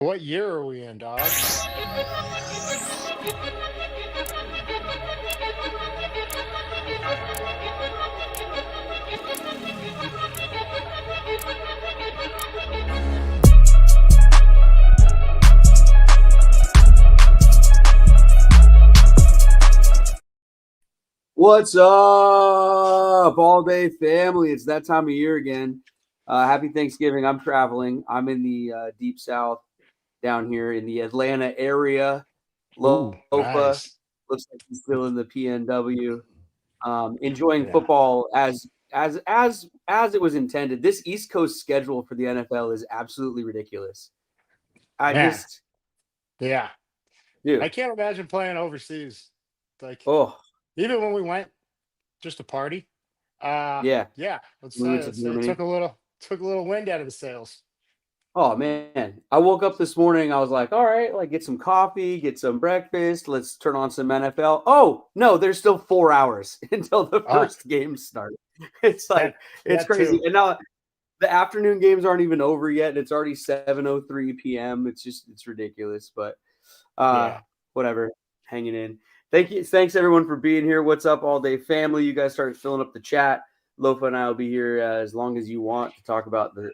What year are we in, dog? What's up, all day family? It's that time of year again. Happy Thanksgiving. I'm traveling. I'm in the deep south down here in the Atlanta area. Ooh, Lofa nice. looks like he's still in the PNW. Enjoying Yeah. football as it was intended. This East Coast schedule for the NFL is absolutely ridiculous. I Man. just, Yeah. I dude, can't imagine playing overseas. Like, oh even when we went just to party, yeah, yeah, let's moving say to it Germany. took a little wind out of the sails. Oh man, I woke up this morning. I was like, all right, like get some coffee, get some breakfast. Let's turn on some NFL. Oh no, there's still 4 hours until the Oh, first games start. It's that like it's that crazy. too. And now the afternoon games aren't even over yet, and it's already 7:03 p.m. It's ridiculous, but uh, Yeah. whatever. Hanging in. Thanks everyone for being here. What's up, all day family? You guys started filling up the chat. Lofa and I will be here as long as you want to talk about the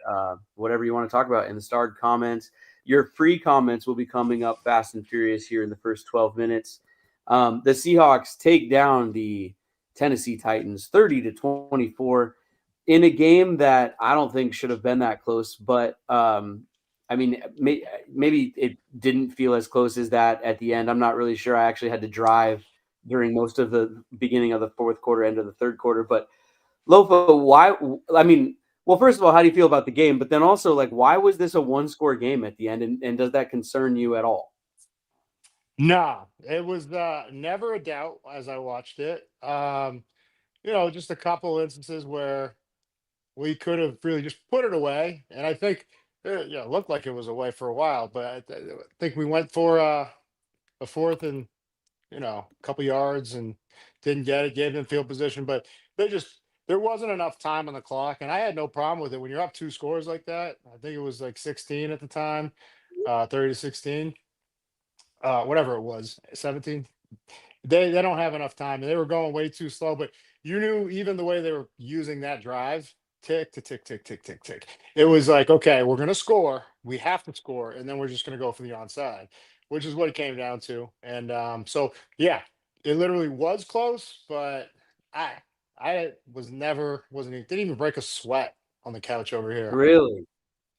whatever you want to talk about in the starred comments. Your free comments will be coming up fast and furious here in the first 12 minutes. The Seahawks take down the Tennessee Titans 30-24 in a game that I don't think should have been that close, but I mean, maybe it didn't feel as close as that at the end. I'm not really sure. I actually had to drive during most of the beginning of the fourth quarter, end of the third quarter. But Lofa, why? I mean, well, first of all, how do you feel about the game? But then also, like, why was this a one-score game at the end? And does that concern you at all? Nah, it was never a doubt as I watched it. Just a couple instances where we could have really just put it away, and I think it looked like it was away for a while, but I think we went for a fourth and a couple yards and didn't get it, gave them field position, but they just there wasn't enough time on the clock, and I had no problem with it when you're up two scores like that. I think it was like 16 at the time, 30-16, whatever it was, 17. They don't have enough time, and they were going way too slow. But you knew even the way they were using that drive, tick to tick, tick, tick, tick, tick. It was like, okay, we're gonna score, we have to score, and then we're just gonna go for the onside, which is what it came down to. And so yeah, it literally was close, but I I was never wasn't even, didn't even break a sweat on the couch over here. Really?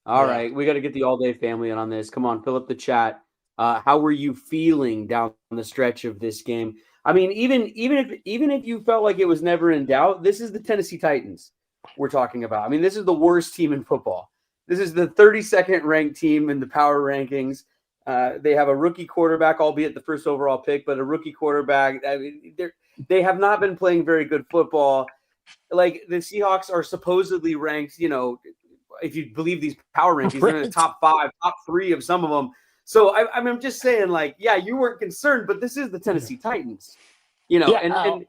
All Yeah. right, we got to get the all-day family in on this. Come on, fill up the chat. How were you feeling down the stretch of this game? I mean, even if you felt like it was never in doubt, this is the Tennessee Titans we're talking about. I mean, this is the worst team in football. This is the 32nd ranked team in the power rankings. They have a rookie quarterback, albeit the first overall pick, but a rookie quarterback. I mean, they have not been playing very good football. Like the Seahawks are supposedly ranked, if you believe these power rankings, they're in the Right. top five, top three of some of them. So I'm just saying, like, yeah, you weren't concerned, but this is the Yeah. Tennessee Titans, Yeah. and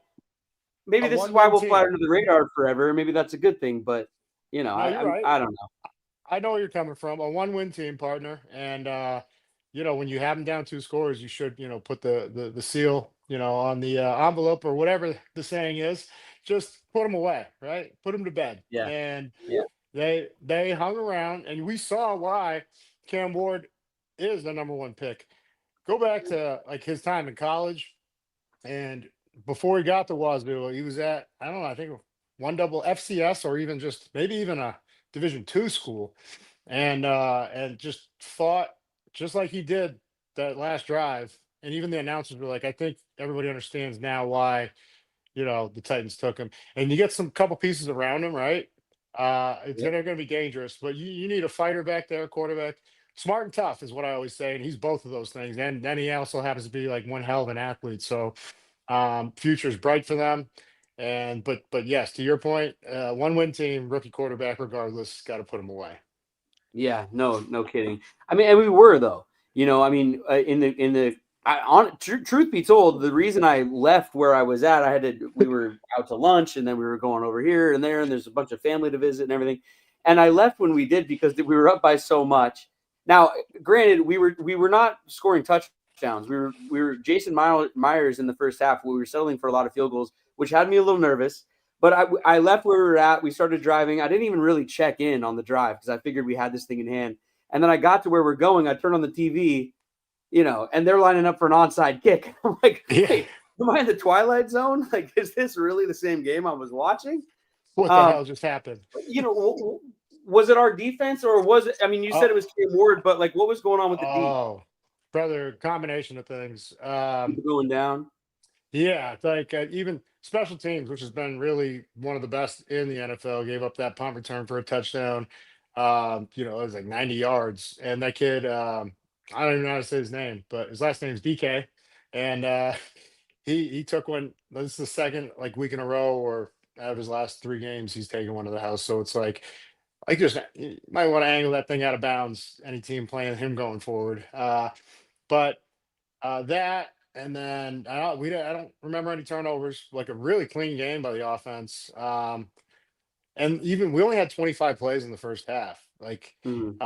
maybe A this is why one-win we'll fly team. under the radar forever. Maybe that's a good thing, but No, you're right. I don't know. I know where you're coming from. A one-win team, partner, and when you have them down two scores, you should put the seal on the envelope or whatever the saying is. Just put them away, right? Put them to bed. Yeah, And yeah, they hung around, and we saw why Cam Ward is the number one pick. Go back to like his time in college, and before he got to Wazoo, he was at, I don't know, I think one double FCS or even just maybe even a Division II school, and just fought just like he did that last drive. And even the announcers were like, I think everybody understands now why the Titans took him. And you get some couple pieces around him, right? It's yeah, gonna be dangerous, but you need a fighter back there, quarterback. Smart and tough is what I always say, and he's both of those things. And then he also happens to be like one hell of an athlete. So future's bright for them. And but yes, to your point, one-win team, rookie quarterback, regardless, got to put him away. yeah. No kidding. I mean, and we were though. I mean, in the truth be told, the reason I left where I was at, we were out to lunch, and then we were going over here and there, and there's a bunch of family to visit and everything. And I left when we did because we were up by so much. Now, granted, we were not scoring touchdowns. We were Jason Myers in the first half. We were settling for a lot of field goals, which had me a little nervous. But I left where we were at. We started driving. I didn't even really check in on the drive because I figured we had this thing in hand. And then I got to where we're going. I turned on the TV, and they're lining up for an onside kick. I'm like, Yeah. wait, am I in the Twilight Zone? Like, is this really the same game I was watching? What the Um, hell just happened? was it our defense or was it? I mean, you said Oh, it was Cam Ward, but like, what was going on with the D oh, brother, combination of things. going down? Yeah, it's like even special teams, which has been really one of the best in the NFL, gave up that punt return for a touchdown. It was like 90 yards, and that kid, I don't even know how to say his name, but his last name is DK, and he took one. This is the second like week in a row, or out of his last 3 games, he's taken one to the house. So it's like just you might want to angle that thing out of bounds. Any team playing him going forward, but. That and then I don't remember any turnovers. Like a really clean game by the offense. And even we only had 25 plays in the first half. Mhm.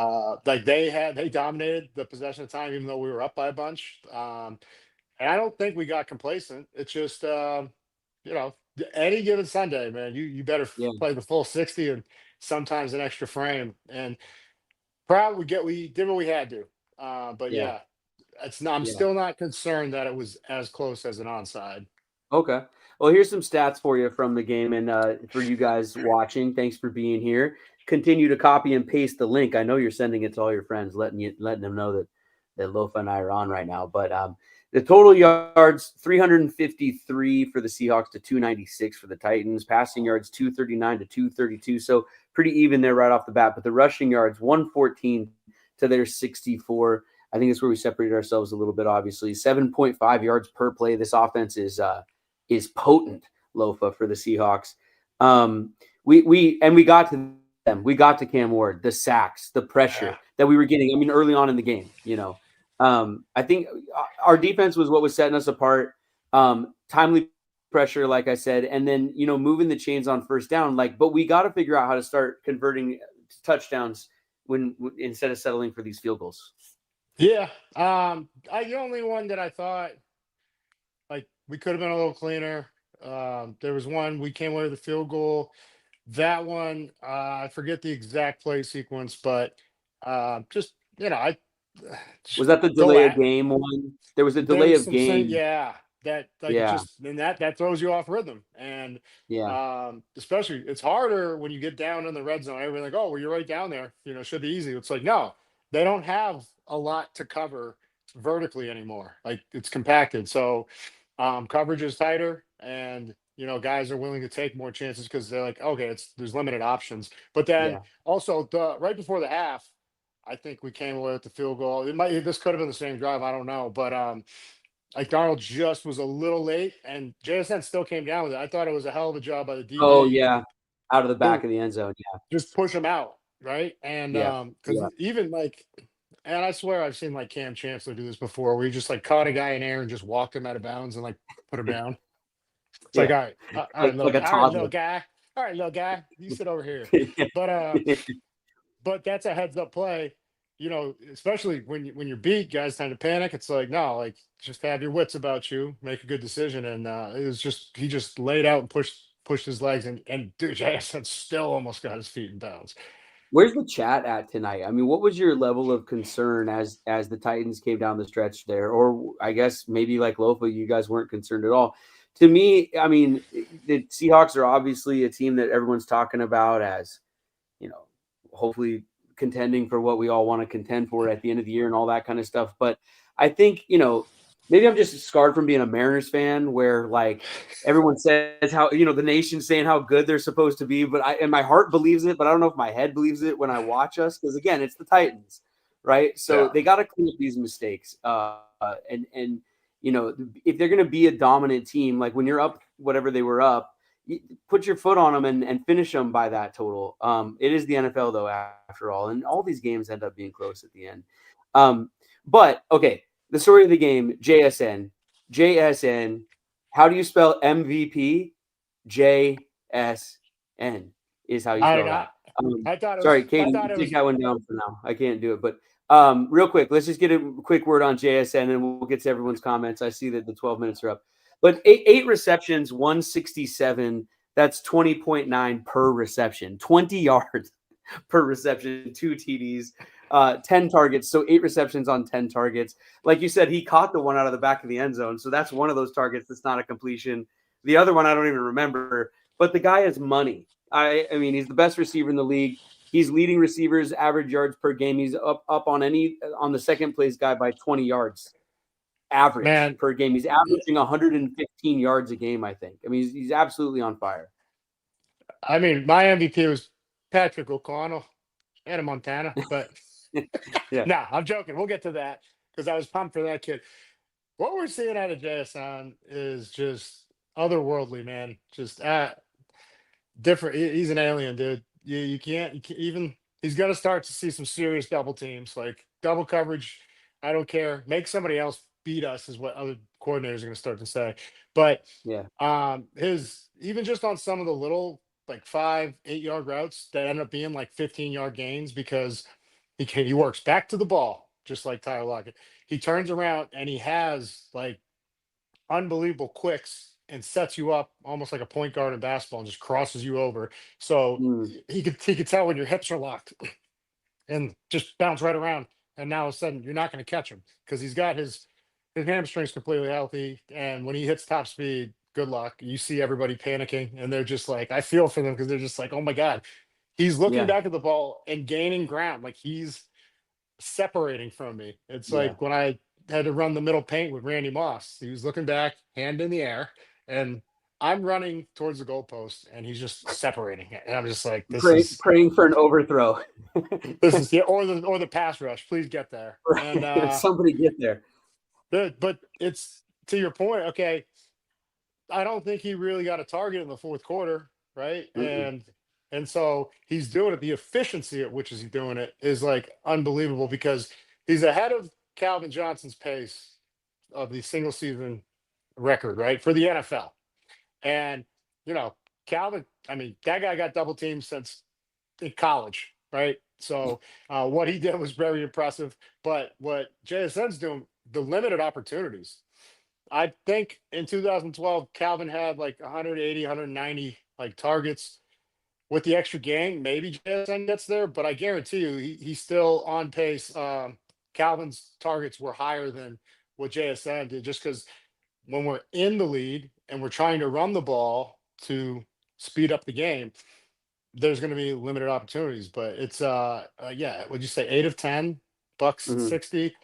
Like they dominated the possession of time, even though we were up by a bunch. And I don't think we got complacent. It's just any given Sunday, man, you better Yeah, play the full 60 and sometimes an extra frame. And proud we did what we had to. But yeah, yeah, it's not, I'm yeah. still not concerned that it was as close as an onside. Okay. Well, here's some stats for you from the game, and for you guys watching, thanks for being here. Continue to copy and paste the link. I know you're sending it to all your friends, letting them know that Lofa and I are on right now. But the total yards 353 for the Seahawks to 296 for the Titans. Passing yards 239 to 232, so pretty even there right off the bat. But the rushing yards 114 to their 64. I think that's where we separated ourselves a little bit. Obviously, 7.5 yards per play. This offense is potent, Lofa, for the Seahawks. We got to them. We got to Cam Ward, the sacks, the Yeah. pressure that we were getting. I mean, early on in the game, I think our defense was what was setting us apart. Timely pressure, like I said, and then moving the chains on first down. But we got to figure out how to start converting touchdowns when instead of settling for these field goals. Yeah. The only one that I thought like we could have been a little cleaner. There was one we came away with a field goal. That one, I forget the exact play sequence, but just I Was that the the delay of lat game one? There was a there delay was of some saying, game. yeah, that like it Yeah, just and that throws you off rhythm. And yeah, especially it's harder when you get down in the red zone. Everybody's like, oh, well, you're right down there. Should be easy. It's like, no, they don't have a lot to cover vertically anymore. Like it's compacted. So coverage is tighter and guys are willing to take more chances because they're like, okay, there's limited options. But then yeah. also the right before the half, I think we came away with the field goal. This could have been the same drive, I don't know. But like Darnold just was a little late and JSN still came down with it. I thought it was a hell of a job by the Oh, DB yeah. Out of the back to of the end zone. Yeah, just push him out, right? And yeah, because yeah, even like and I swear I've seen like Cam Chancellor do this before where he just like caught a guy in air and just walked him out of bounds and like put him down. It's like, yeah. Like a all right, little toddler. guy, all right, little guy, you sit over here. Yeah, But but that's a heads up play. Especially when you're beat, guys tend to panic. It's like, no, like just have your wits about you, make a good decision. And it was just he just laid out and pushed his legs and dude, Jackson still almost got his feet in bounds. Where's the chat at tonight? I mean, what was your level of concern as the Titans came down the stretch there? Or I guess maybe like Lofa, you guys weren't concerned at all. To me, I mean, the Seahawks are obviously a team that everyone's talking about as, you know, hopefully contending for what we all want to contend for at the end of the year and all that kind of stuff. But I think, maybe I'm just scarred from being a Mariners fan where like everyone says how, the nation's saying how good they're supposed to be, and my heart believes it, but I don't know if my head believes it when I watch us. Cause again, it's the Titans, right? So Yeah. they got to clean up these mistakes. And if they're going to be a dominant team, like when you're up, whatever they were up, put your foot on them and finish them by that total. It is the NFL though, after all, and all these games end up being close at the end. But okay, the story of the game, JSN. How do you spell MVP? JSN is how you I spell I, that. I thought it was Sorry, I Katie, thought it take was that one down for now. I can't do it, but Real quick, let's just get a quick word on JSN and we'll get to everyone's comments. I see that the 12 minutes are up. But eight receptions, 167. That's 20.9 per reception, 20 yards per reception, 2 TDs, 10 targets. So 8 receptions on 10 targets. Like you said, he caught the one out of the back of the end zone. So that's one of those targets that's not a completion. The other one, I don't even remember. But the guy is money. I mean, he's the best receiver in the league. He's leading receivers average yards per game. He's up on the second place guy by 20 yards average Man, per game. He's averaging 115 yards a game, I think. I mean, he's absolutely on fire. I mean, my MVP was Patrick O'Connell and Montana, but Yeah. nah, I'm joking. We'll get to that because I was pumped for that kid. What we're seeing out of JSN is just otherworldly, man. Just different. He's an alien, dude. You can't even. He's going to start to see some serious double teams, like double coverage. I don't care. Make somebody else beat us is what other coordinators are going to start to say. But Yeah. his even just on some of the little like 5, 8 yard routes that end up being like 15 yard gains because he works back to the ball just like Tyler Lockett. He turns around and he has like unbelievable quicks and sets you up almost like a point guard in basketball and just crosses you over. So Mm, he could tell when your hips are locked and just bounce right around. And now all of a sudden you're not going to catch him because he's got his hamstrings completely healthy. And when he hits top speed, good luck. You see everybody panicking and they're just like, I feel for them because they're just like, oh my God, he's looking yeah. back at the ball and gaining ground. Like he's separating from me. It's Yeah. like when I had to run the middle paint with Randy Moss. He was looking back, hand in the air, and I'm running towards the goalpost, and he's just separating it. And I'm just like, Praying for an overthrow. this is yeah, or the pass rush. Please get there. And Somebody get there. but it's to your point. Okay, I don't think he really got a target in the fourth quarter, right? Mm-mm. And so he's doing it. The efficiency at which is he doing it is like unbelievable because he's ahead of Calvin Johnson's pace of the single season record, right? For the NFL. And Calvin, I mean, that guy got double teamed since in college, right? So what he did was very impressive. But what JSN's doing, the limited opportunities. I think in 2012, Calvin had like 180, 190 like targets with the extra game. Maybe JSN gets there, but I guarantee you he's still on pace. Calvin's targets were higher than what JSN did just because when we're in the lead and we're trying to run the ball to speed up the game, there's going to be limited opportunities. But it's yeah, would you say 8 of 10, Bucks Mhm. 60,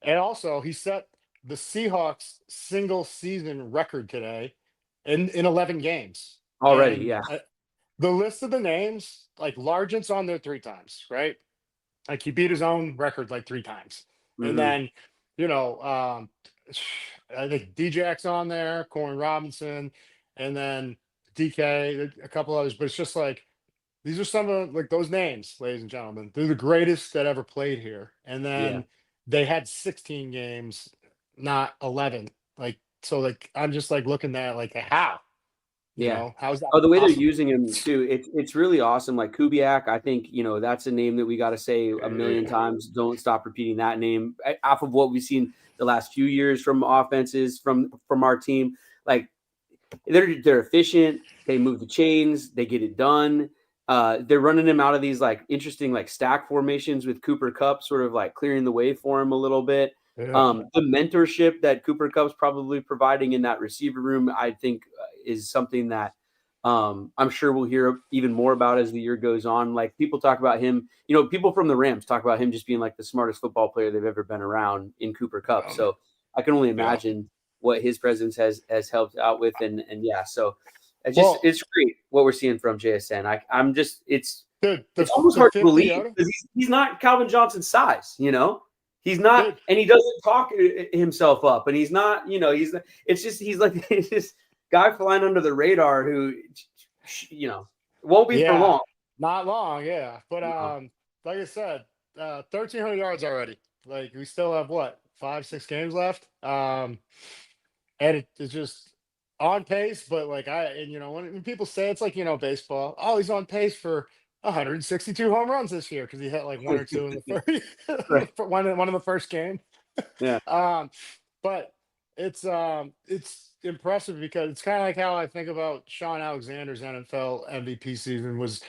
and also he set the Seahawks single season record today in 11 games. Already, And yeah. the list of the names, like Largent's on there 3 times, right? Like he beat his own record like 3 times. And Hmm. then, I think DJ's on there, Corey Robinson, and then DK, a couple others. But it's just like these are some of like those names, ladies and gentlemen. They're the greatest that ever played here. And Yeah. then they had 16 games, not 11. Like so, like I'm just like looking at like how, Yeah. how's that Oh, the way they're possible? using him too, it's really awesome. Like Kubiak, I think that's a name that we got to say a million times. Don't stop repeating that name. Off of what we've seen the last few years from offenses from our team, like they're efficient. They move the chains. They get it done. They're running him out of these like interesting like stack formations with Cooper Cup, sort of like clearing the way for him a little bit. Yeah. The mentorship that Cooper Cup's probably providing in that receiver room, I think, is something that I'm sure we'll hear even more about as the year goes on. Like people talk about him, people from the Rams talk about him just being like the smartest football player they've ever been around in Cooper Cup. So I can only Yeah. imagine what his presence has helped out with, and yeah, so Well, it's great what we're seeing from JSN. I'm just dude, it's almost the hard to 50 believe out of because he's not Calvin Johnson's size, he's not, dude, and he doesn't talk himself up, and he's not, it's just he's like this guy flying under the radar who, won't be for yeah, long. not long, yeah. But You know? like I said, 1,300 yards already. Like we still have what 5, 6 games left. And it's just on pace. But like and when people say it's like baseball. Oh, he's on pace for 162 home runs this year because he hit like one or two in the Right. first one of the first game. Yeah. Um, but it's impressive because it's kind of like how I think about Sean Alexander's NFL MVP season was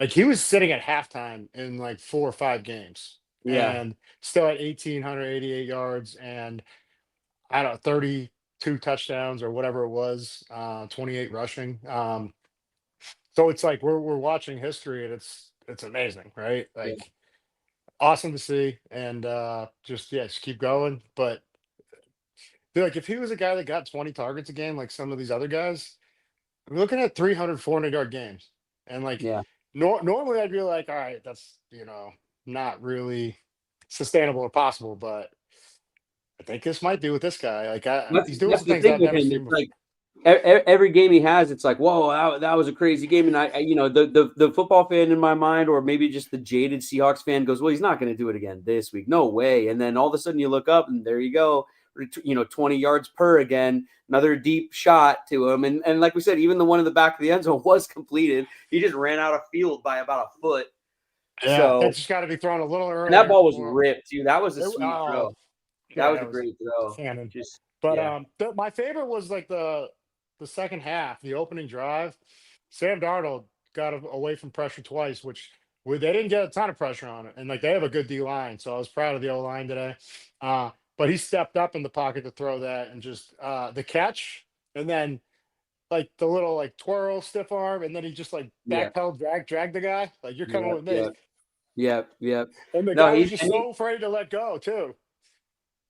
like he was sitting at halftime in like 4 or 5 games Yeah. and still at 1,888 yards and I don't know 32 touchdowns or whatever it was, 28 rushing. So it's like we're watching history and it's amazing, right? Yeah. Like awesome to see and just yeah, just keep going. But feel like if he was a guy that got 20 targets a game, like some of these other guys, we're looking at 300, 400 yard games. And like Yeah. normally I'd be like, all right, that's, not really sustainable or possible. But I think this might be with this guy. Like he's doing That's some the things thing I've with never him. seen It's before. like every game he has, it's like, whoa, that was a crazy game. And the football fan in my mind, or maybe just the jaded Seahawks fan, goes, well, he's not going to do it again this week. No way. And then all of a sudden you look up and there you go, 20 yards per again, another deep shot to him. And like we said, even the one in the back of the end zone was completed. He just ran out of field by about a foot. Yeah, So, that's just got to be thrown a little and that earlier. ball was Or ripped too. That was a sweet oh, throw. That yeah, was a that was great throw. cannon. Just, But yeah. my favorite was like the second half, the opening drive. Sam Darnold got away from pressure twice, which they didn't get a ton of pressure on it, and like they have a good D line, so I was proud of the O line today. But he stepped up in the pocket to throw that, and just the catch, and then like the little like twirl, stiff arm, and then he just like Yeah. backpedal, drag the guy, like you're coming Yep. with me, Yep. Yep. Yep. and the No, guy was just he so afraid to let go too.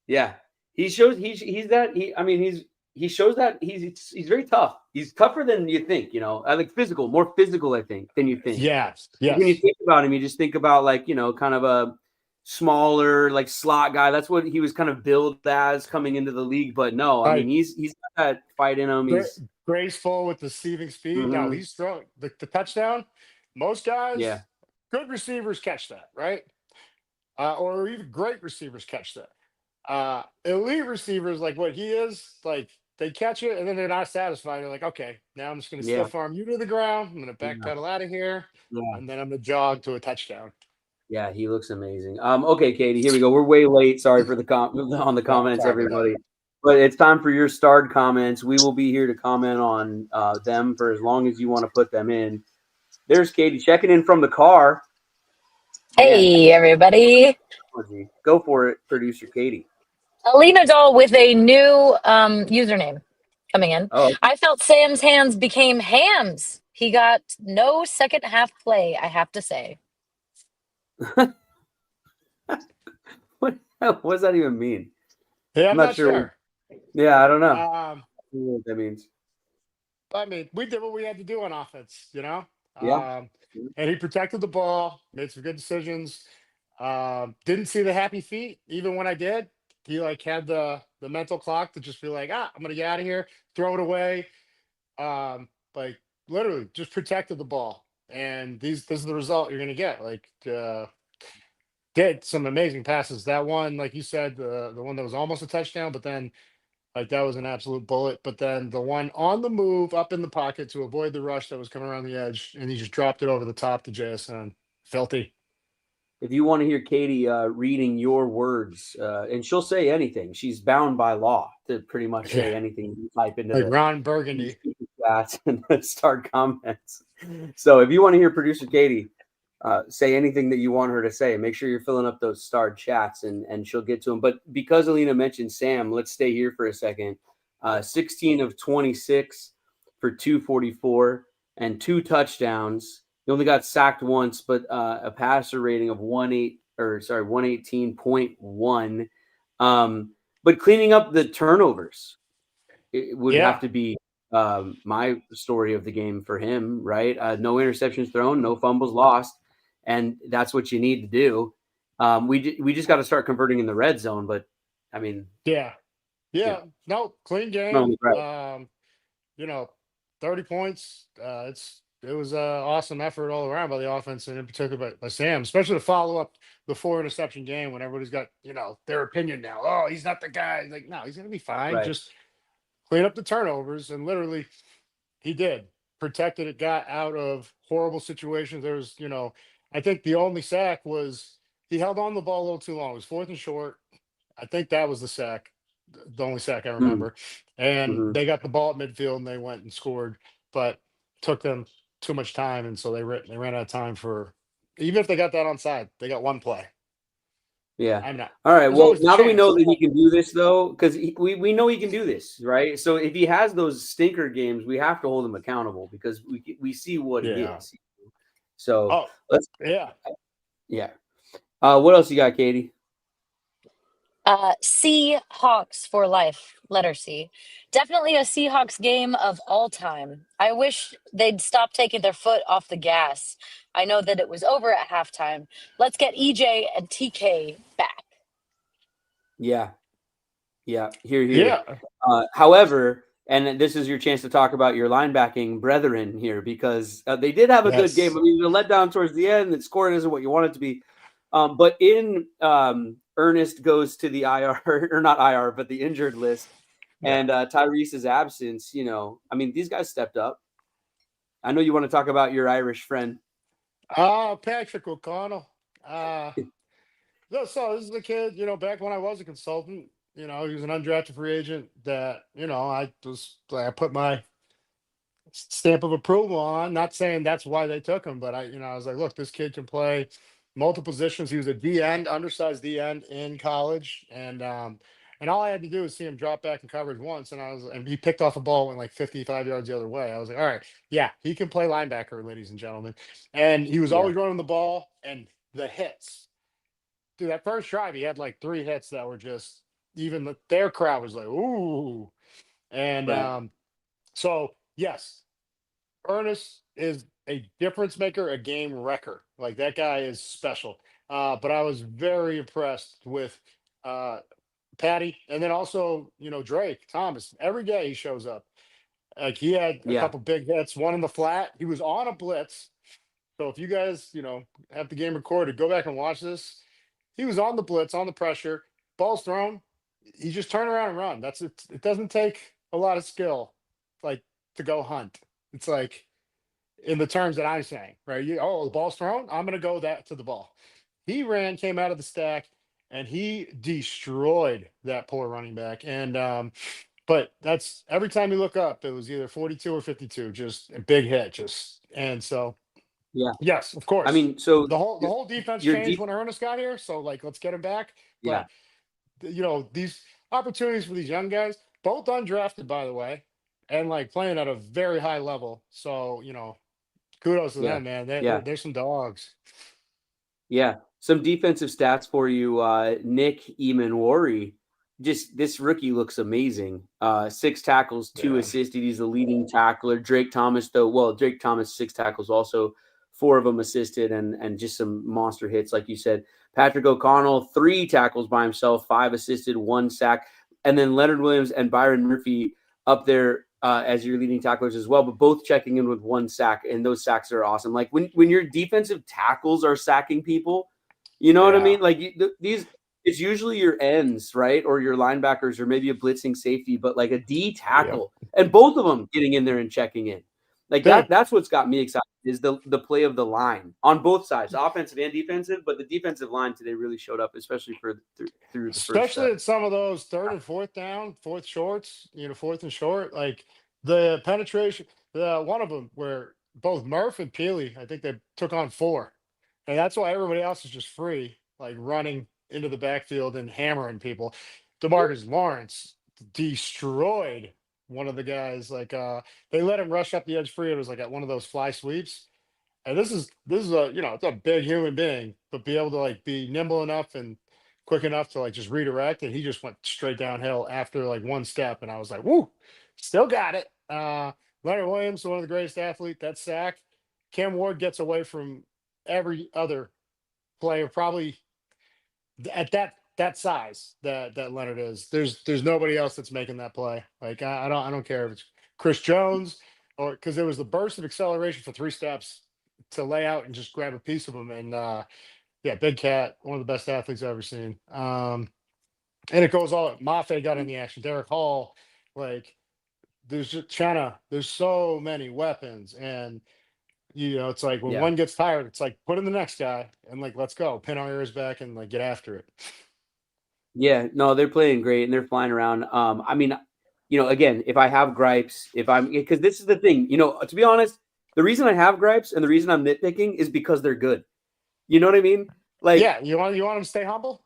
yeah, he shows he's that he I mean he shows that he's very tough. He's tougher than you think. I like more physical. I think than you think. Yes, Like when you yes, think about him, you just think about like kind of a smaller like slot guy. That's what he was kind of billed as coming into the league. But no, I mean right. he's got that fight in him. Gra- He's graceful with the receiving speed. Now mhm, he's throwing the touchdown. Most yeah, guys, good receivers catch that, right? Or even great receivers catch that. Elite receivers, like what he is, like they catch it and then they're not satisfied. They're like, okay, now I'm just going to yeah, stiff arm you to the ground. I'm going to yeah, backpedal out of here, yeah. and then I'm going to jog to a touchdown. Yeah, he looks amazing. Okay, Katie, here we go. We're way late. Sorry for the on the No, comments, sorry about that. everybody. But it's time for your starred comments. We will be here to comment on them for as long as you want to put them in. There's Katie checking in from the car. Man, Hey, everybody. technology. Go for it, producer Katie. Alina Doll with a new username coming in. Oh, I felt Sam's hands became hams. He got no second half play, I have to say. what does that even mean? Yeah, I'm I'm not not sure. sure. Yeah, I don't know. I Um, don't know what that means. I mean, we did what we had to do on offense. Yeah. Um, and he protected the ball, made some good decisions. Didn't see the happy feet, even when I did. He like had the mental clock to just be like, I'm gonna get out of here, throw it away. Like literally just protected the ball. And this is the result you're gonna get. Like did some amazing passes. That one, like you said, the one that was almost a touchdown, but then like that was an absolute bullet. But then the one on the move up in the pocket to avoid the rush that was coming around the edge, and he just dropped it over the top to JSN. Filthy. If you want to hear Katie reading your words, and she'll say anything, she's bound by law to pretty much Yeah. say anything you type into Like the Ron Burgundy. chats and the start comments. So if you want to hear producer Katie say anything that you want her to say, make sure you're filling up those starred chats and she'll get to them. But because Alina mentioned Sam, let's stay here for a second. 16 of 26 for 244 and 2 touchdowns. He only got sacked once, but a passer rating of 118.1. But cleaning up the turnovers, it would have Yeah. to be my story of the game for him, right? No interceptions thrown, no fumbles lost, and that's what you need to do. We just got to start converting in the red zone, but I mean, Yeah. you know, Yeah. No, clean no, game. right, You know, 30 points. It was an awesome effort all around by the offense and in particular by Sam, especially to follow up the 4 interception game when everybody's got, their opinion now. Oh, he's not the guy. Like, no, he's gonna be fine. right. Just clean up the turnovers. And literally he did. protected it, got out of horrible situations. There was, I think the only sack was he held on the ball a little too long. It was fourth and short. I think that was the sack, the only sack I remember. And Mm-hmm. they got the ball at midfield and they went and scored, but took them too much time, and so they ran out of time for. Even if they got that onside, they got one play. Yeah. I'm not. All right. There's Well, always the now that we know chance. that he can do this, though, because we know he can do this, right? So if he has those stinker games, we have to hold him accountable because we see what he Yeah. is. So Oh, let's, yeah. yeah. What else you got, Katie? Seahawks for life, letter C. Definitely a Seahawks game of all time. I wish they'd stop taking their foot off the gas. I know that it was over at halftime. Let's get EJ and TK back. Yeah. Yeah. Here, here. Yeah. However, and this is your chance to talk about your linebacking brethren here because they did have a good game. Yes. I mean, the letdown towards the end, the score isn't what you want it to be. But in Ernest goes to the IR, or not IR, but the injured list. Yeah. And Tyrese's absence, I mean, these guys stepped up. I know you want to talk about your Irish friend. Patrick O'Connell. So this is a kid, back when I was a consultant, he was an undrafted free agent that, I put my stamp of approval on. Not saying that's why they took him, but I was like, look, this kid can play multiple positions. He was a D end, undersized D end in college, and all I had to do was see him drop back in coverage once, and he picked off a ball and like 55 yards the other way. I was like, all right, yeah, he can play linebacker, ladies and gentlemen, and he was Yeah. always running the ball and the hits. Dude, that first drive, he had like 3 hits that were just even their crowd was like, ooh, and Right. so yes, Ernest is a difference maker, a game wrecker. Like that guy is special. But I was very impressed with uh, Patty, and then also Drake Thomas. Every day he shows up. Like he had a Yeah. couple big hits, one in the flat. He was on a blitz. So if you guys have the game recorded, go back and watch this. He was on the blitz, on the pressure, balls thrown. He just turn around and run. That's it. It doesn't take a lot of skill, like to go hunt. It's like in the terms that I'm saying, right? The ball's thrown. I'm going to go that to the ball. He ran, came out of the stack, and he destroyed that poor running back. And but that's every time you look up, it was either 42 or 52, just a big hit, and so Yeah. yes, of I course. mean, so The whole defense your changed deep, when Ernest got here. So like, let's get him back. yeah, But these opportunities for these young guys, both undrafted, by the way, and like playing at a very high level. So kudos to yeah, them, man. yeah. They're some dogs. Yeah, some defensive stats for you. Nick Emanwari, just this rookie looks amazing. 6 tackles, 2 assisted. He's the leading tackler. Drake Thomas, though, well, Drake Thomas 6 tackles, also 4 of them assisted, and just some monster hits, like you said. Patrick O'Connell, 3 tackles by himself, 5 assisted, 1 sack, and then Leonard Williams and Byron Murphy up there as your leading tacklers as well, but both checking in with 1 sack, and those sacks are awesome. Like when your defensive tackles are sacking people, you know what I Yeah. mean? Like these, it's usually your ends, right, or your linebackers, or maybe a blitzing safety, but like a D Yep. tackle, and both of them getting in there and checking in, like Dude, that's what's got me excited is the play of the line on both sides, offensive and defensive. But the defensive line today really showed up, especially for through the first. especially at some of those third and fourth down, fourth shorts, fourth and short, like the penetration, the one of them where both Murph and Peely, I think they took on 4. And that's why everybody else is just free, like running into the backfield and hammering people. DeMarcus Lawrence destroyed one of the guys. Like they let him rush up the edge free. It was like at one of those fly sweeps. And this is a it's a big human being, but be able to like be nimble enough and quick enough to like just redirect. And he just went straight downhill after like one step. And I was like, woo, still got it. Leonard Williams, one of the greatest athletes, that sack. Cam Ward gets away from every other player, probably at that size that Leonard is. There's nobody else that's making that play. Like I don't care if it's Chris Jones or because there was the burst of acceleration for 3 steps to lay out and just grab a piece of him. And yeah, Big Cat, one of the best athletes I've ever seen. And it goes all. Mafe got in the action. Derek Hall, like there's just there's so many weapons, and it's like when Yeah. one gets tired, it's like put in the next guy and like let's go, pin our ears back and like get after it. Yeah, no, they're playing great and they're flying around. I mean, again, if I have gripes, if I'm because this is the thing, to be honest, the reason I have gripes and the reason I'm nitpicking is because they're good. You know what I mean? Like, Yeah, you want them to stay humble.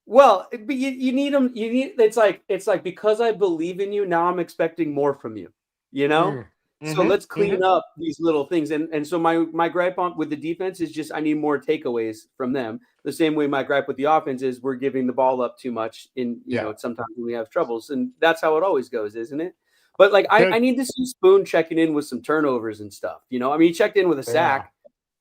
well, but you need them. You need it's like because I believe in you. Now I'm expecting more from you. You know. Mm. So Mm-hmm. let's clean Mm-hmm. up these little things. And so my gripe on with the defense is just I need more takeaways from them. The same way my gripe with the offense is we're giving the ball up too much in Yeah. sometimes when we have troubles, and that's how it always goes, isn't it? But like I Good. need to see Spoon checking in with some turnovers and stuff. I mean, he checked in with a Yeah. sack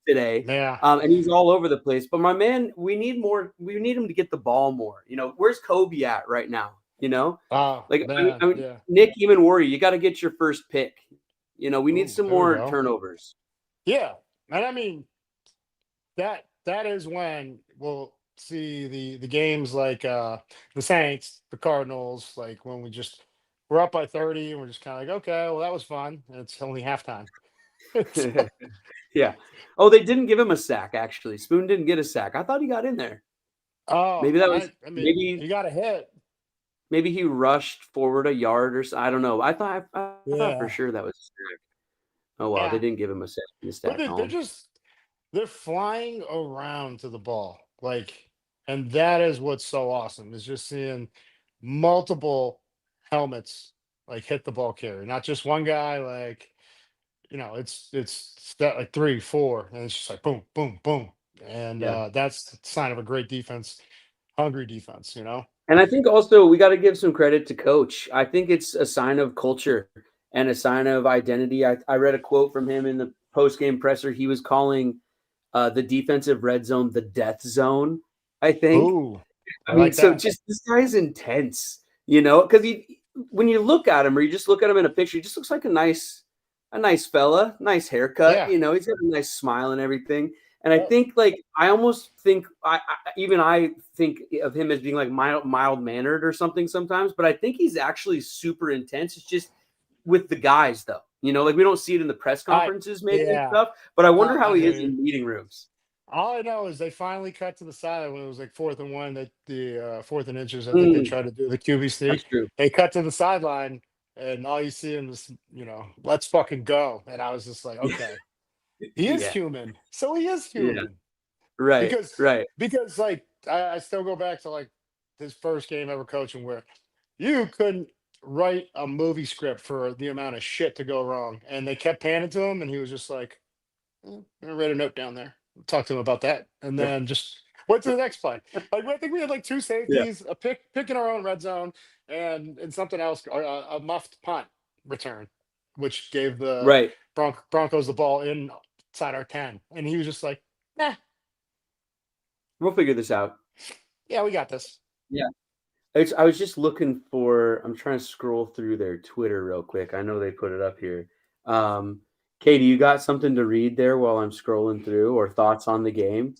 today. Yeah. And he's all over the place. But my man, we need more. We need him to get the ball more. Where's Kobe at right now? Oh Like man. Yeah. Nick, even worry. You got to get your first pick. We need Ooh, some there we more go. turnovers. Yeah, and I mean that is when we'll see the games like the Saints, the Cardinals, like when we're up by 30 and we're just kind of like, okay, well that was fun. And it's only halftime. So, Yeah. Oh, they didn't give him a sack. Actually, Spoon didn't get a sack. I thought he got in there. oh, Maybe that was I mean, maybe he got a hit. maybe he rushed forward a yard or I don't know. I thought for Yeah, sure that was a sack. Oh well, they yeah, didn't give him a sack in the but stat column. they're flying around to the ball, like, and that is what's so awesome is just seeing multiple helmets like hit the ball carrier, not just one guy. Like, it's that like three, four, and it's just like boom, boom, boom, and Yeah. that's a sign of a great defense, hungry defense. And I think also we got to give some credit to coach. I think it's a sign of culture and a sign of identity. I read a quote from him in the post game presser. He was calling the defensive red zone the death zone. I think. Ooh, I I mean, like so that. just this guy's intense, because when you look at him or you just look at him in a picture, he just looks like a nice fella, nice haircut. Yeah. He's got a nice smile and everything. And I Yep. think like I almost think I think of him as being like mild mannered or something sometimes, but I think he's actually super intense. It's just with the guys though, like we don't see it in the press I conferences maybe and Yeah. stuff. But I No, wonder how I he hear is you. in meeting rooms. All I know is they finally cut to the side when it was like 4th and 1, that the 4th and inches. I think they Mm, tried to do the QB that's sneak. true. They cut to the sideline, and all you see him is, let's fucking go. And I was just like, okay, he is Yeah, human. So he is yeah, human. right, Because right. like I still go back to like his first game ever coaching where you couldn't write a movie script for the amount of shit to go wrong. And they kept panning to him, and he was just like, I'm gonna write a note down there. Talk to him about that, and then just went to the next play. Like I think we had like two Yeah, safeties, a pick in our own red zone, and something else, or a muffed punt return, which gave the right. Broncos the ball inside our 10. And he was just like, "Nah, We'll figure this out. yeah, we got this." Yeah. I was just looking for. I'm trying to scroll through their Twitter real quick. I know they put it up here. Um, Katie, you got something to read there while I'm scrolling through, or thoughts on the game?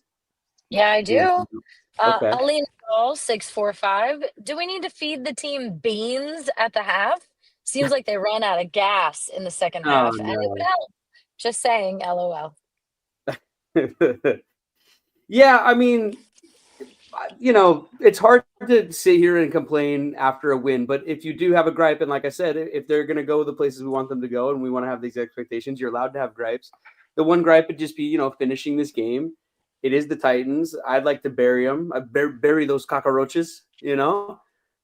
Yeah, I You do. Okay. Aline Ball 645. Do we need to feed the team beans at the half? Seems like they run out of gas in the second Oh half, and it would no. help. Just saying, LOL. Yeah, I mean, it's hard to sit here and complain after a win, but if you do have a gripe, and like I said, if they're going to go the places we want them to go and we want to have these expectations, you're allowed to have gripes. The one gripe would just be, finishing this game. It is the Titans. I'd like to bury them. Bury those cockroaches.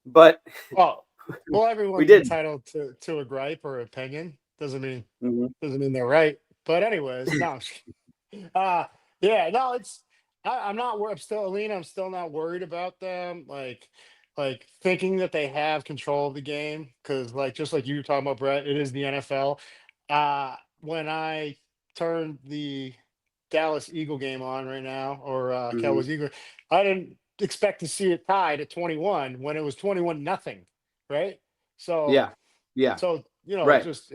But Well, we everyone's did. entitled to a gripe or opinion. Mhm. Doesn't mean they're right. But anyways, no. Uh yeah, no, I'm not I'm still Alina, I'm still not worried about them, like thinking that they have control of the game, because like just like you were talking about, Brett, it is the NFL. When I turned the Dallas Eagle game on right now, or Mhm. Cowboys Eagle, I didn't expect to see it tied at 21 when it was 21 nothing, right? So Yeah. Yeah. so Right. just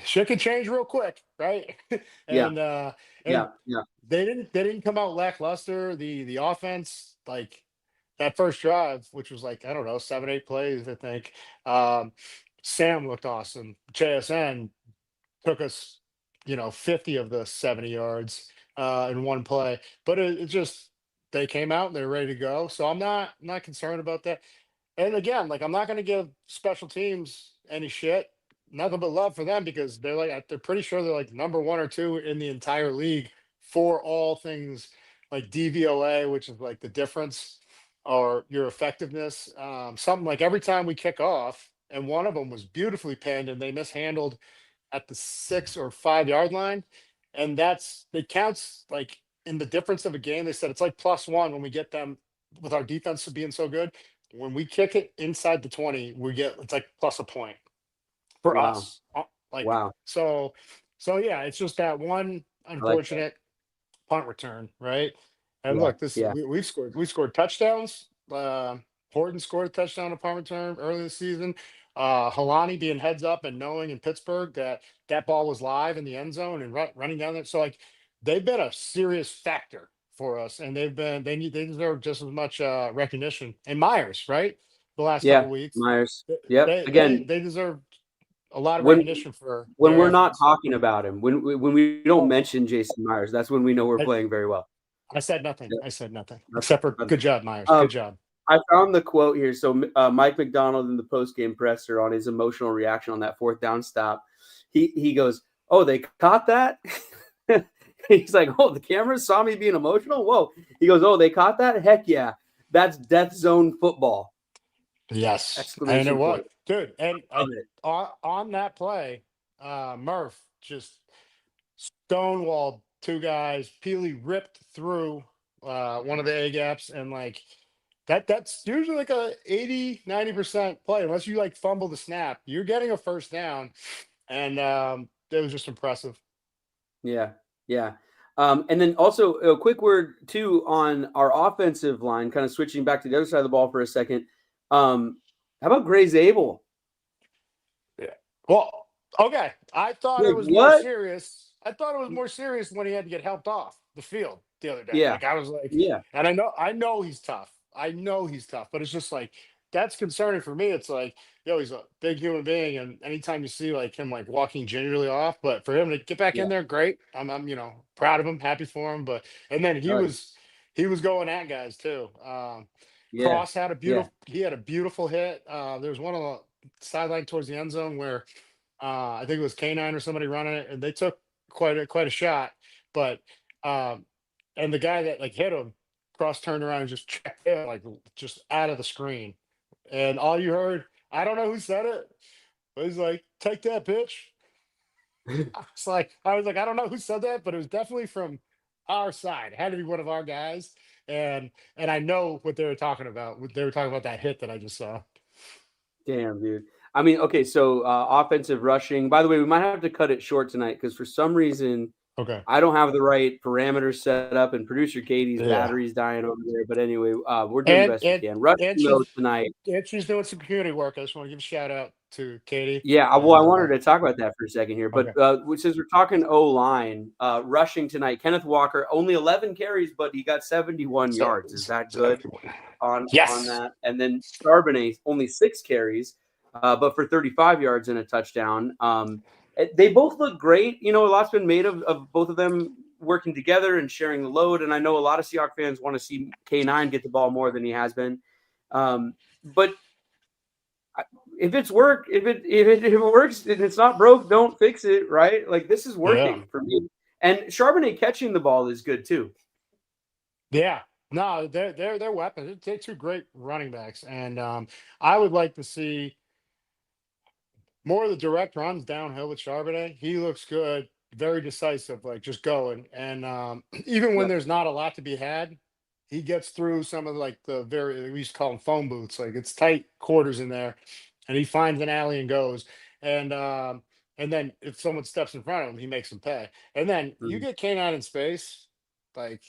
shit can change real quick, right? Yeah. and and Yeah. Yeah. they didn't come out lackluster. The offense, like that first drive, which was like, I don't know, 7 8 plays, I think. um Sam looked awesome. JSN took us, 50 of the 70 yards in one play. But it just they came out and they're ready to go. So I'm not concerned about that. And again, like I'm not going to give special teams any shit. Nothing but love for them because they're pretty sure they're like number one or two in the entire league for all things like DVOA, which is like the difference or your effectiveness. Something like every time we kick off, and one of them was beautifully pinned and they mishandled at the 6 or 5 yard line. And it counts like in the difference of a game. They said it's like +1 when we get them with our defense being so good. When we kick it inside the 20, it's like plus a point for Wow. us. Like Wow. so yeah, it's just that one I like that. unfortunate punt return, right? And Yeah. look, this Yeah. we scored touchdowns. Horton scored a touchdown on punt return early in the season. Halani being heads up and knowing in Pittsburgh that ball was live in the end zone and running down there. So like they've been a serious factor for us, and they deserve just as much recognition. And Myers, right? The last Yeah. couple weeks, Myers. they Yep. they they, Again, they deserve a lot of when recognition for when their we're not efforts. talking about him, when we don't Oh, mention Jason Myers, that's when we know we're I, playing very well. I said nothing. Yep. I said nothing That's, except for that's, good job, Myers. um, Good job. I found the quote here. So Mike McDonald in the post game presser on his emotional reaction on that fourth down stop, he goes, "Oh, they caught that." He's like, "Oh, the cameras saw me being emotional. Whoa." He goes, "Oh, they caught that. Heck yeah, that's death zone football!" Yes, and it Exclamation was, point. dude. And Love I it. on that play, Murph just stonewalled two guys. Peely ripped through one of the A gaps, and like that's usually like a 80-90% play unless you like fumble the snap. You're getting a first down, and it was just impressive. Yeah, yeah. And then also a quick word too on our offensive line, kind of switching back to the other side of the ball for a second. How about Gray Zabel? Yeah. Well, okay. I thought it Like was more what? serious. I thought it was more serious when he had to get helped off the field the other day. Yeah, Like I was like, yeah, and I know he's tough. I know he's tough, but it's just like that's concerning for me. It's like, he's a big human being, and anytime you see like him like walking gingerly off, but for him to get back yeah. in there, great. I'm proud of him, happy for him. But and then he Oh, yeah, was he was going at guys too. yeah, Cross had a yeah. beautiful hit. There was one on the sideline towards the end zone where I think it was Canine or somebody running it, and they took quite a shot. But and the guy that like hit him cross turned around and just checked it like just out of the screen, and all you heard, I don't know who said it, but he's like, "Take that, pitch." I was like, I don't know who said that, but it was definitely from our side. It had to be one of our guys, and I know what they were talking about. They were talking about that hit that I just saw. Damn, dude. I mean, okay, so offensive rushing. By the way, we might have to cut it short tonight because for some reason Okay. I don't have the right parameters set up, and producer Katie's Yeah. battery's dying over there. But anyway, we're doing the And best we and can. Rushing and though she's tonight. and she's doing some community work. I just want to give a shout out to Katie. Yeah, well, I And wanted to talk about that for a second here, but okay. since we're talking O line, rushing tonight, Kenneth Walker only 11 carries, but he got 71 So, yards. Is that so good on yes. that? And then Charbonnet only 6 carries, but for 35 yards and a touchdown. They both look great. You know, a lot's been made of both of them working together and sharing the load. And I know a lot of Seahawks fans want to see K9 get the ball more than he has been. But if it's work, if it works and it's not broke, don't fix it, right? Like this is Yeah. working for me. And Charbonnet catching the ball is good too. Yeah. No, they're weapons. They're two great running backs, and I would like to see more of the direct runs downhill with Charbonnet. He looks good, very decisive, like just going. And even when Yep. there's not a lot to be had, he gets through some of like the we used to call them phone booths. Like it's tight quarters in there, and he finds an alley and goes. And and then if someone steps in front of him, he makes them pay. And then you Mhm. get Kane in space, like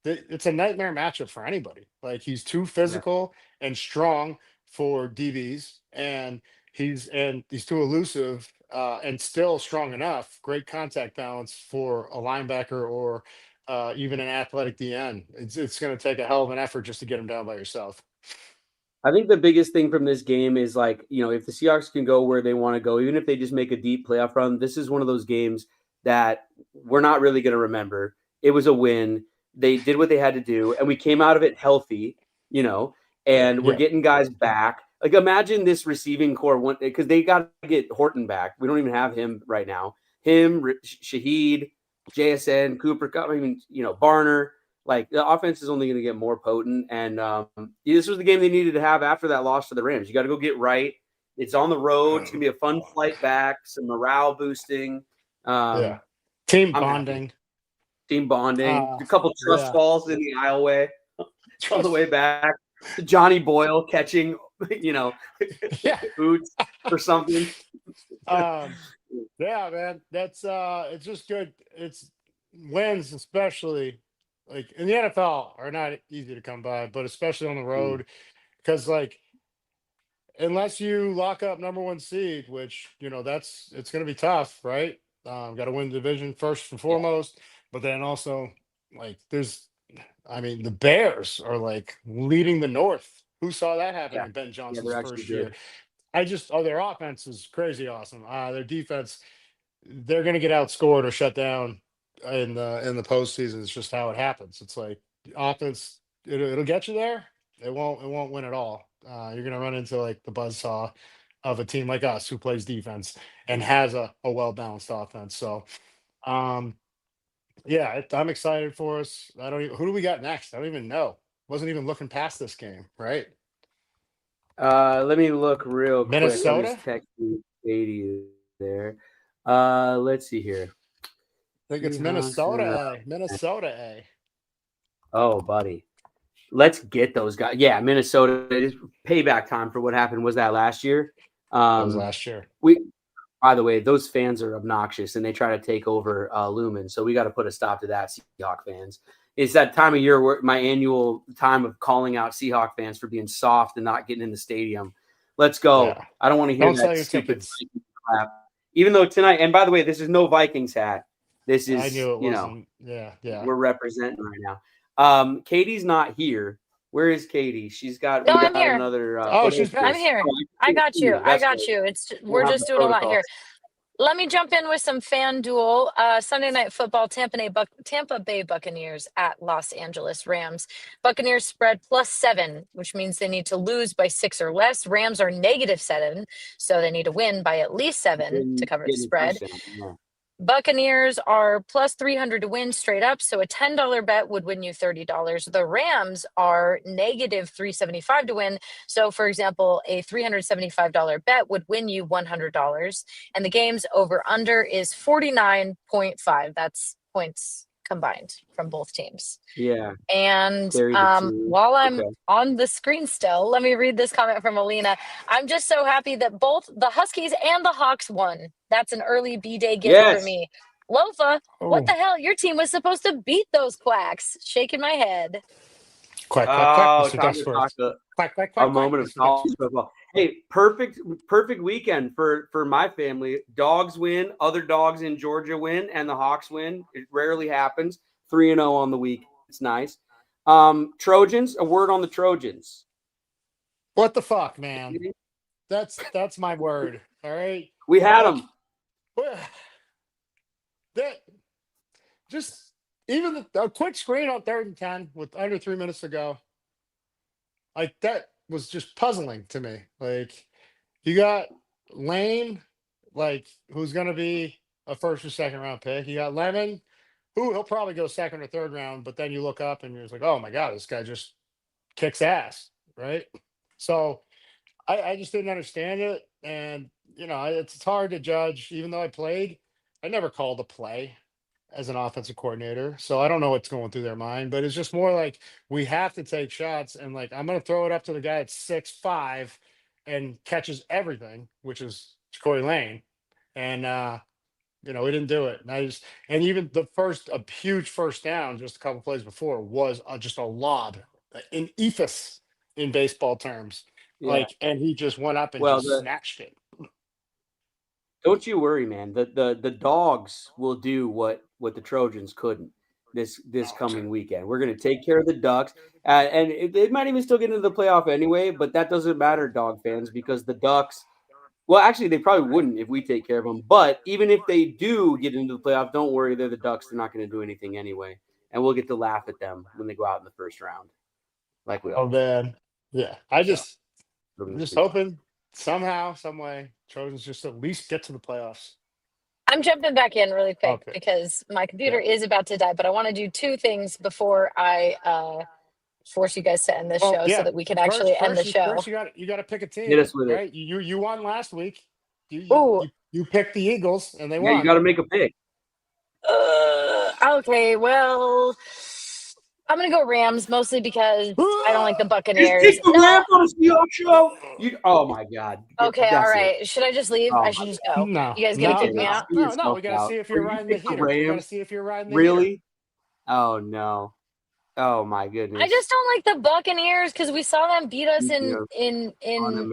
it's a nightmare matchup for anybody. Like he's too Yeah. physical and strong for DBs, and he's too elusive and still strong enough. Great contact balance for a linebacker or even an athletic DN. It's going to take a hell of an effort just to get him down by yourself. I think the biggest thing from this game is like, if the Seahawks can go where they want to go, even if they just make a deep playoff run, this is one of those games that we're not really going to remember. It was a win. They did what they had to do, and we came out of it healthy, and we're Yeah. getting guys back. Like, imagine this receiving core because they got to get Horton back. We don't even have him right now. Him, Shaheed, JSN, Cooper Cup, Barner. Like, the offense is only going to get more potent, and this was the game they needed to have after that loss to the Rams. You got to go get right. It's on the road. It's going to be a fun flight back, some morale boosting. Yeah. Team I'm happy. bonding. Team bonding. A couple trust falls in the aisleway on the way back. Johnny Boyle catching, boots or something. Yeah, man. That's it's just good. It's wins, especially like in the NFL, are not easy to come by, but especially on the road, because like unless you lock up number one seed, which it's going to be tough, right? Got to win the division first and foremost, but then also like the Bears are like leading the North. Who saw that happen in Ben Yeah, Johnson's they're actually first good. year? Their offense is crazy awesome. Their defense, they're going to get outscored or shut down in the postseason. It's just how it happens. It's like offense, it'll get you there. It won't win at all. You're going to run into like the buzzsaw of a team like us who plays defense and has a well balanced offense. So, um, yeah, I'm excited for us. I don't even, who do we got next? I don't even know. Wasn't even looking past this game, right? Let me look real quick. I'm Minnesota? just texting Katie there. Let's see here. I think it's Minnesota A. Minnesota A. Oh, buddy. Let's get those guys. Yeah, Minnesota. It is payback time for what happened. Was that last year? That was last year. By the way, those fans are obnoxious and they try to take over Lumen. So we got to put a stop to that, Seahawk fans. It's that time of year where my annual time of calling out Seahawk fans for being soft and not getting in the stadium. Let's go. Yeah. I don't want to hear Don't sell that your stupid tickets. crap. Even though tonight, and by the way, this is no Vikings hat. This is, I knew it wasn't. Yeah. we're representing right now. Katie's not here. Where is Katie? She's got. No, We I'm got here. another. She's back. I'm here. I got you. I got you. We're just doing a lot here. Let me jump in with some FanDuel. Sunday Night Football, Tampa Bay Buccaneers at Los Angeles Rams. Buccaneers spread +7, which means they need to lose by 6 or less. Rams are -7, so they need to win by at least 7 to cover the spread. Buccaneers are +300 to win straight up, so a $10 bet would win you $30. The Rams are -375 to win. So, for example, a $375 bet would win you $100. And the game's over/under is 49.5. That's points combined from both teams. Yeah. And while I'm on the screen still, let me read this comment from Alina. I'm just so happy that both the Huskies and the Hawks won. That's an early B-Day gift for me. Lofa, what the hell? Your team was supposed to beat those quacks. Shaking my head. Quack, quack, quack. Mr. Time to talk quack, quack, a moment of college football. Hey, perfect weekend for my family. Dogs win, other dogs in Georgia win, and the Hawks win. It rarely happens. 3-0 on the week. It's nice. Trojans, a word on the Trojans. What the fuck, man? That's my word. All right. We had them. Just even a quick screen on 3rd and 10 with under 3 minutes to go. Like that was just puzzling to me. Like you got Lane, like who's going to be a 1st or 2nd round pick. You got Lemon, who he'll probably go 2nd or 3rd round, but then you look up and you're just like, oh my God, this guy just kicks ass, right? So I just didn't understand it. And, it's hard to judge. Even though I played, I never called a play as an offensive coordinator. So I don't know what's going through their mind, but it's just more like we have to take shots. And like, I'm going to throw it up to the guy at 6'5" and catches everything, which is Corey Lane. And, we didn't do it. And even a huge first down, just a couple plays before, was just a lob, an ephus in baseball terms. Yeah. And he just went up and snatched it. Don't you worry, man. The dogs will do what the Trojans couldn't. this coming weekend. We're going to take care of the Ducks, and it might even still get into the playoff anyway. But that doesn't matter, dog fans, because the Ducks. Well, actually, they probably wouldn't if we take care of them. But even if they do get into the playoff, don't worry. They're the Ducks. They're not going to do anything anyway, and we'll get to laugh at them when they go out in the first round, like we Oh always do. man, yeah. I'm just hoping somehow, some way, Trojans just at least get to the playoffs. I'm jumping back in really quick Okay. because my computer is about to die, but I want to do two things before I force you guys to end this show so that we can actually end the show. First, you got to pick a team, Hit us with right? it. You won last week. Ooh. You picked the Eagles, and they Yeah, won. you got to make a pick. Okay, well, I'm gonna go Rams mostly because I don't like the Buccaneers. Just take the Rams on a Seahawks show. Oh my God. Okay, That's all right. Should I just leave? Oh I should just go. No, You guys gonna kick me out? No. We gotta see if you're riding the heater. We gotta see if you're riding the heater. Really? Oh no. Oh my goodness. I just don't like the Buccaneers because we saw them beat us in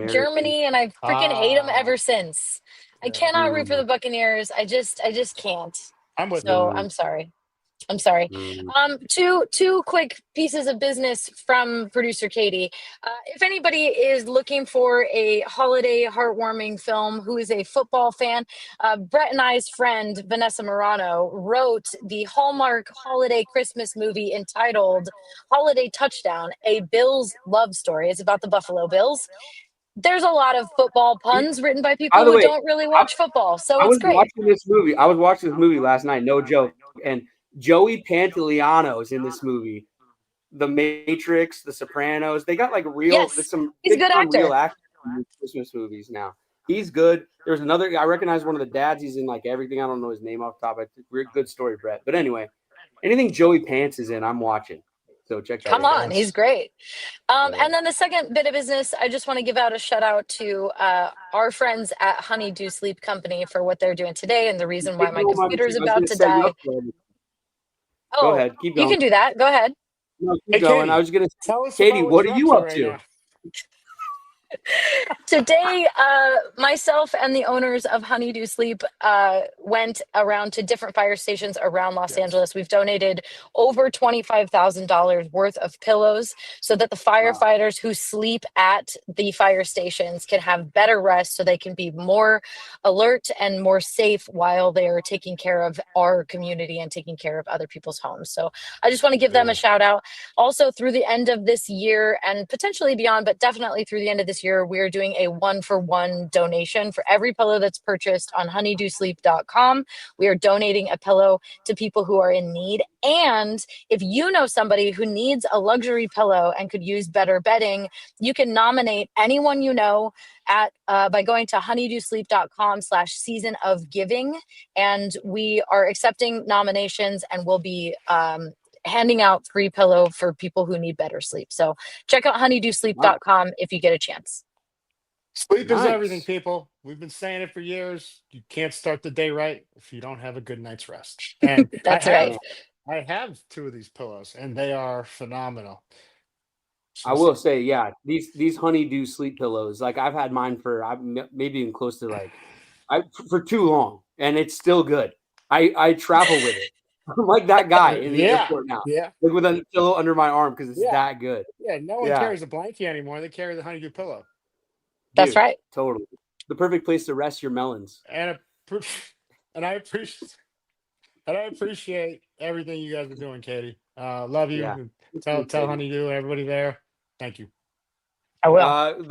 Germany, and I freaking hate them ever since. I cannot root for the Buccaneers. I just can't. I'm with So you. I'm sorry. Two quick pieces of business from producer Katie. If anybody is looking for a holiday heartwarming film who is a football fan, Brett and I's friend Vanessa Morano wrote the Hallmark holiday Christmas movie entitled Holiday Touchdown, a Bills love story. It's about the Buffalo Bills. There's a lot of football puns written by people who don't really watch football, so it's great. I was watching this movie last night, no joke, and Joey Pantoliano's in this movie. The Matrix, The Sopranos, they got like real. He's a good actor. Real actors in Christmas movies now. He's good. There's another guy. I recognize one of the dads. He's in like everything. I don't know his name off the top. Good story, Brett. But anyway, anything Joey Pants is in, I'm watching. So check that out. Come on, he's great. And then the second bit of business, I just want to give out a shout out to our friends at Honeydew Sleep Company for what they're doing today and the reason why my computer is about to die. Go ahead, keep going. You can do that. Go ahead. No, keep going. Katie, I was going to tell us Katie, about what are you up right to? now. Today, myself and the owners of Honeydew Sleep went around to different fire stations around Los Angeles. We've donated over $25,000 worth of pillows so that the firefighters who sleep at the fire stations can have better rest so they can be more alert and more safe while they're taking care of our community and taking care of other people's homes. So I just want to give them a shout out. Also, through the end of this year and potentially beyond, but definitely through the end of this year, we're doing a 1-for-1 donation for every pillow that's purchased on honeydewsleep.com. We are donating a pillow to people who are in need. And if you know somebody who needs a luxury pillow and could use better bedding, you can nominate anyone you know at by going to honeydewsleep.com/season of giving. And we are accepting nominations and we'll be handing out free pillow for people who need better sleep. So check out honeydewsleep.com if you get a chance. Sleep is everything, people. We've been saying it for years. You can't start the day right if you don't have a good night's rest. And That's right. I have 2 of these pillows, and they are phenomenal. I will say, yeah, these Honeydew sleep pillows, like I've had mine for maybe even close to for too long, and it's still good. I travel with it. I'm like that guy in the airport now. Yeah. Like with a pillow under my arm because it's that good. Yeah, no one carries a blankie anymore. They carry the Honeydew pillow. That's right. Totally. The perfect place to rest your melons. And I appreciate everything you guys are doing, Katie. Love you. Yeah. Tell Honeydew, everybody there. Thank you. I will.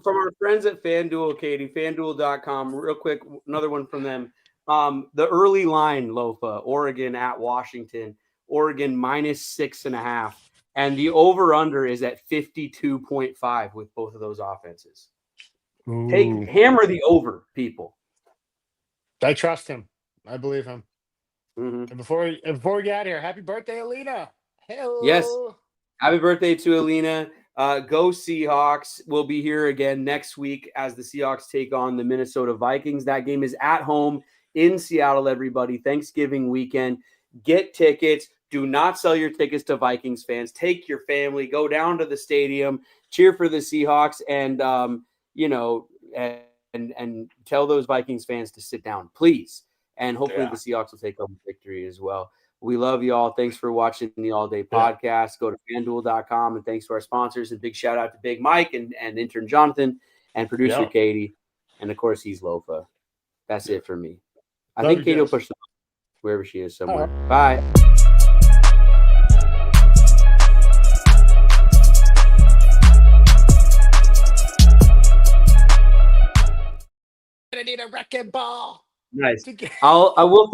From our friends at FanDuel, Katie, FanDuel.com, real quick, another one from them. The early line, Lofa, Oregon at Washington, Oregon -6.5. And the over-under is at 52.5 with both of those offenses. Hammer the over, people. I trust him. I believe him. Mm-hmm. And before we get out of here, happy birthday, Alina. Hello. Yes. Happy birthday to Alina. Go Seahawks. We'll be here again next week as the Seahawks take on the Minnesota Vikings. That game is at home in Seattle, everybody. Thanksgiving weekend. Get tickets. Do not sell your tickets to Vikings fans. Take your family. Go down to the stadium. Cheer for the Seahawks. And, and tell those Vikings fans to sit down, please. And hopefully the Seahawks will take home victory as well. We love you all. Thanks for watching the All Day Podcast. Go to FanDuel.com, and thanks to our sponsors. And big shout out to Big Mike and intern Jonathan and producer Katie. And of course, he's Lofa. That's it for me. I think Katie will push the wherever she is somewhere. Bye. I need a wrecking ball. Nice. I will